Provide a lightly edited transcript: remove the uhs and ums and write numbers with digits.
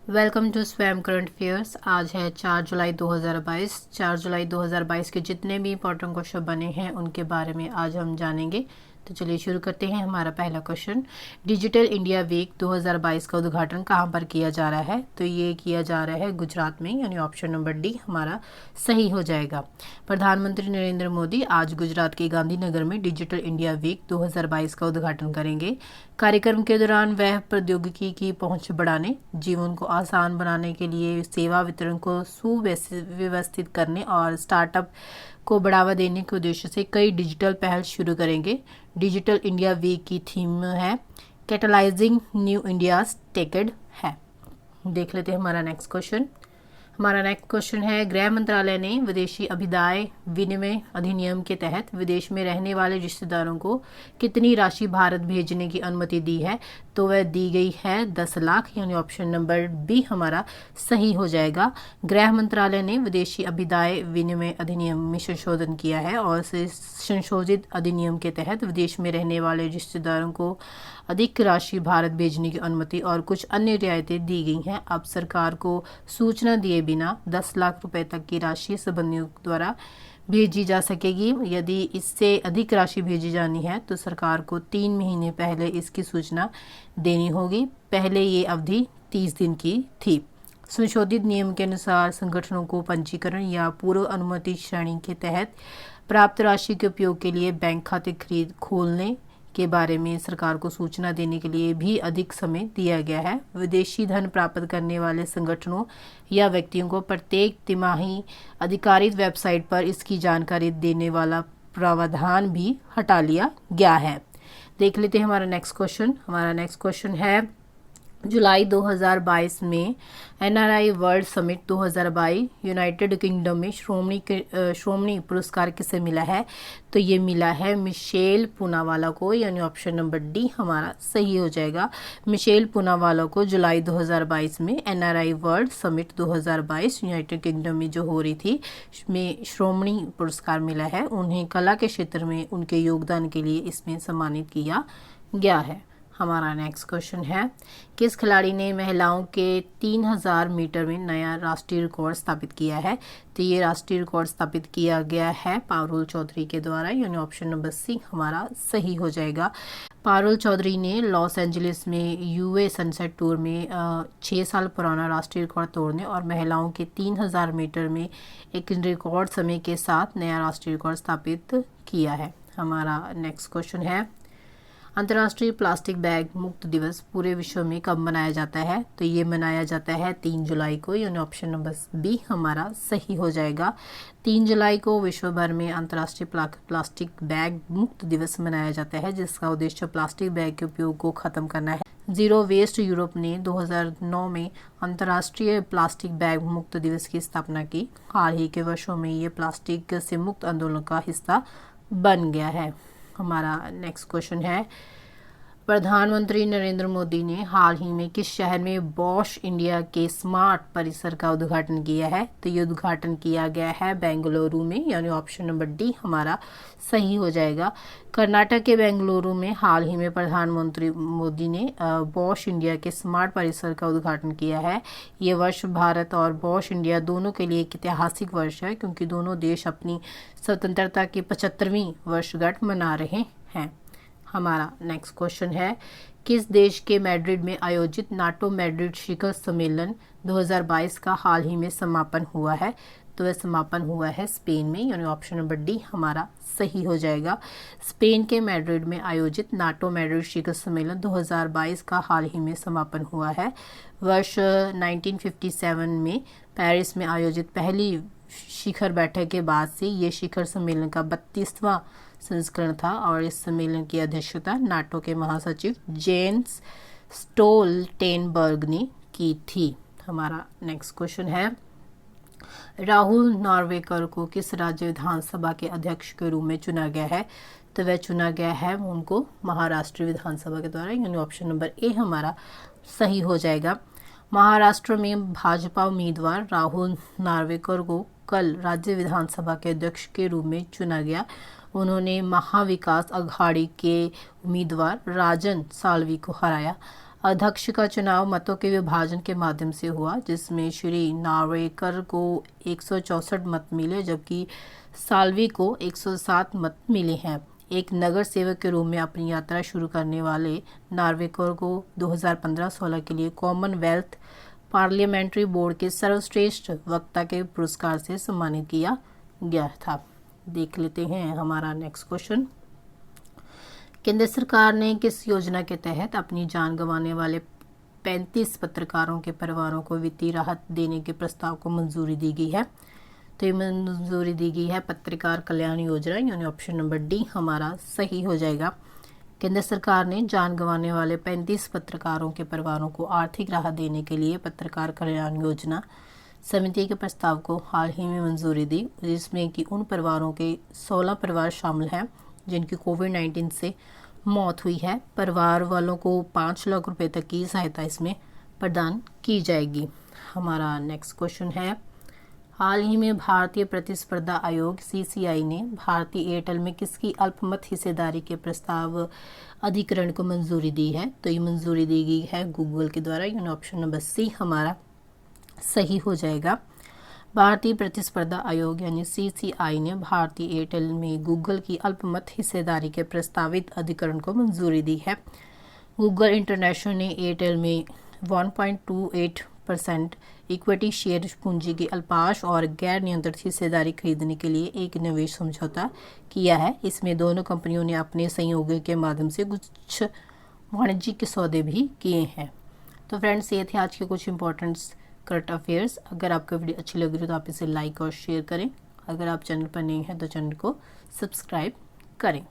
Welcome to स्वयं current affairs. आज है 4 जुलाई 2022। 4 जुलाई 2022 के जितने भी इंपॉर्टेंट क्वेश्चन बने हैं उनके बारे में आज हम जानेंगे। तो चलिए शुरू करते हैं। हमारा पहला क्वेश्चन, डिजिटल इंडिया वीक 2022 का उद्घाटन कहाँ पर किया जा रहा है? तो ये किया जा रहा है गुजरात में, यानी ऑप्शन नंबर डी हमारा सही हो जाएगा। प्रधानमंत्री नरेंद्र मोदी आज गुजरात के गांधीनगर में डिजिटल इंडिया वीक 2022 का उद्घाटन करेंगे। कार्यक्रम के दौरान वह प्रौद्योगिकी की पहुंच बढ़ाने, जीवन को आसान बनाने के लिए सेवा वितरण को सुव्यवस्थित करने और स्टार्टअप को बढ़ावा देने के उद्देश्य से कई डिजिटल पहल शुरू करेंगे। डिजिटल इंडिया वीक की थीम है कैटलाइजिंग न्यू इंडियाज टेकेड है। देख लेते हैं हमारा नेक्स्ट क्वेश्चन। हमारा नेक्स्ट क्वेश्चन है, गृह मंत्रालय ने विदेशी अभिदाय विनिमय अधिनियम के तहत विदेश में रहने वाले रिश्तेदारों को कितनी राशि भारत भेजने की अनुमति दी है? तो वह दी गई है 10 लाख, यानी ऑप्शन नंबर बी हमारा सही हो जाएगा। गृह मंत्रालय ने विदेशी अभिदाय विनिमय अधिनियम में संशोधन किया है और संशोधित अधिनियम के तहत विदेश में रहने वाले रिश्तेदारों को अधिक राशि भारत भेजने की अनुमति और कुछ अन्य रियायतें दी गई हैं। अब सरकार को सूचना दिए बिना 10 लाख रुपए तक की राशि संबंधियों द्वारा भेजी जा सकेगी। यदि इससे अधिक राशि भेजी जानी है तो सरकार को 3 महीने पहले इसकी सूचना देनी होगी। पहले ये अवधि 30 दिन की थी। संशोधित नियम के अनुसार संगठनों को पंजीकरण या पूर्व अनुमति श्रेणी के तहत प्राप्त राशि के उपयोग के लिए बैंक खाते खोलने के बारे में सरकार को सूचना देने के लिए भी अधिक समय दिया गया है। विदेशी धन प्राप्त करने वाले संगठनों या व्यक्तियों को प्रत्येक तिमाही अधिकारित वेबसाइट पर इसकी जानकारी देने वाला प्रावधान भी हटा लिया गया है। देख लेते हैं हमारा नेक्स्ट क्वेश्चन। हमारा नेक्स्ट क्वेश्चन है, जुलाई 2022 में NRI world summit 2022 United kingdom में श्रोमणी पुरस्कार किसे मिला है? तो ये मिला है मिशेल पूनावाला को, यानी ऑप्शन नंबर डी हमारा सही हो जाएगा। मिशेल पूनावाला को जुलाई 2022 में NRI world summit 2022 United kingdom में जो हो रही थी में श्रोमणी पुरस्कार मिला है। उन्हें कला के क्षेत्र में उनके योगदान के लिए इसमें सम्मानित किया गया है। हमारा नेक्स्ट क्वेश्चन है, किस खिलाड़ी ने महिलाओं के 3000 मीटर में नया राष्ट्रीय रिकॉर्ड स्थापित किया है? तो ये राष्ट्रीय रिकॉर्ड स्थापित किया गया है पारुल चौधरी के द्वारा, यानी ऑप्शन नंबर सी हमारा सही हो जाएगा। पारुल चौधरी ने लॉस एंजलिस में यूए सनसेट टूर में 6 साल पुराना राष्ट्रीय रिकॉर्ड तोड़ने और महिलाओं के 3000 मीटर में एक रिकॉर्ड समय के साथ नया राष्ट्रीय रिकॉर्ड स्थापित किया है। हमारा नेक्स्ट क्वेश्चन है, अंतर्राष्ट्रीय प्लास्टिक बैग मुक्त दिवस पूरे विश्व में कब मनाया जाता है? तो ये मनाया जाता है 3 जुलाई को, यानी ऑप्शन नंबर बी हमारा सही हो जाएगा। 3 जुलाई को विश्व भर में अंतर्राष्ट्रीय प्लास्टिक बैग मुक्त दिवस मनाया जाता है, जिसका उद्देश्य प्लास्टिक बैग के उपयोग को खत्म करना है। जीरो वेस्ट यूरोप ने 2009 में अंतर्राष्ट्रीय प्लास्टिक बैग मुक्त दिवस की स्थापना की। हाल ही के वर्षों में ये प्लास्टिक से मुक्त आंदोलन का हिस्सा बन गया है। हमारा नेक्स्ट क्वेश्चन है, प्रधानमंत्री नरेंद्र मोदी ने हाल ही में किस शहर में बॉश इंडिया के स्मार्ट परिसर का उद्घाटन किया है? तो ये उद्घाटन किया गया है बेंगलुरु में, यानी ऑप्शन नंबर डी हमारा सही हो जाएगा। कर्नाटक के बेंगलुरु में हाल ही में प्रधानमंत्री मोदी ने बॉश इंडिया के स्मार्ट परिसर का उद्घाटन किया है। ये वर्ष भारत और बॉश इंडिया दोनों के लिए एक ऐतिहासिक वर्ष है, क्योंकि दोनों देश अपनी स्वतंत्रता की 75वीं वर्षगांठ मना रहे हैं। हमारा नेक्स्ट क्वेश्चन है, किस देश के मैड्रिड में आयोजित नाटो मैड्रिड शिखर सम्मेलन 2022 का हाल ही में समापन हुआ है? तो वह समापन हुआ है स्पेन में, यानी ऑप्शन नंबर डी हमारा सही हो जाएगा। स्पेन के मैड्रिड में आयोजित नाटो मैड्रिड शिखर सम्मेलन 2022 का हाल ही में समापन हुआ है। वर्ष 1957 में पेरिस में आयोजित पहली शिखर बैठक के बाद से ये शिखर सम्मेलन का 32वां संस्करण था और इस सम्मेलन की अध्यक्षता नाटो के महासचिव जेन्स स्टोल्टेनबर्ग ने की थी। हमारा नेक्स्ट क्वेश्चन है, राहुल नार्वेकर को किस राज्य विधानसभा के अध्यक्ष के रूप में चुना गया है? तो वह चुना गया है उनको महाराष्ट्र विधानसभा के द्वारा, यानी ऑप्शन नंबर ए हमारा सही हो जाएगा। महाराष्ट्र में भाजपा उम्मीदवार राहुल नार्वेकर को कल राज्य विधानसभा के अध्यक्ष के रूप में चुना गया। उन्होंने महाविकास अघाड़ी के उम्मीदवार राजन साल्वी को हराया। अध्यक्ष का चुनाव मतों के विभाजन के माध्यम से हुआ, जिसमें श्री नार्वेकर को 164 मत मिले जबकि साल्वी को 107 मत मिले हैं। एक नगर सेवक के रूप में अपनी यात्रा शुरू करने वाले नार्वेकर को 2015-16 के लिए कॉमनवेल्थ पार्लियामेंट्री बोर्ड के सर्वश्रेष्ठ वक्ता के पुरस्कार से सम्मानित किया गया था। देख लेते हैं हमारा नेक्स्ट क्वेश्चन। केंद्र सरकार ने किस योजना के तहत अपनी जान गंवाने वाले 35 पत्रकारों के परिवारों को वित्तीय राहत देने के प्रस्ताव को मंजूरी दी गई है? तो ये मंजूरी दी गई है पत्रकार कल्याण योजना, यानी ऑप्शन नंबर डी हमारा सही हो जाएगा। केंद्र सरकार ने जान गंवाने वाले 35 पत्रकारों के परिवारों को आर्थिक राहत देने के लिए पत्रकार कल्याण योजना समिति के प्रस्ताव को हाल ही में मंजूरी दी, जिसमें कि उन परिवारों के 16 परिवार शामिल हैं जिनकी कोविड-19 से मौत हुई है। परिवार वालों को 5 लाख रुपए तक की सहायता इसमें प्रदान की जाएगी। हमारा नेक्स्ट क्वेश्चन है, हाल ही में भारतीय प्रतिस्पर्धा आयोग CCI ने भारतीय एयरटेल में किसकी अल्पमत हिस्सेदारी के प्रस्ताव अधिग्रहण को मंजूरी दी है? तो ये मंजूरी दी गई है गूगल के द्वारा, यानी ऑप्शन नंबर सी हमारा सही हो जाएगा। भारतीय प्रतिस्पर्धा आयोग यानी CCI ने भारतीय एयरटेल में गूगल की अल्पमत हिस्सेदारी के प्रस्तावित अधिग्रहण को मंजूरी दी है। गूगल इंटरनेशनल ने एयरटेल में 1.28% इक्विटी शेयर पूंजी की अल्पाश और गैर नियंत्रित हिस्सेदारी खरीदने के लिए एक निवेश समझौता किया है। इसमें दोनों कंपनियों ने अपने सहयोगियों के माध्यम से कुछ वाणिज्यिक सौदे भी किए हैं। तो फ्रेंड्स, ये थे आज के कुछ इंपॉर्टेंट करंट अफेयर्स। अगर आपको वीडियो अच्छी लग रही है तो आप इसे लाइक और शेयर करें। अगर आप चैनल पर नए हैं तो चैनल को सब्सक्राइब करें।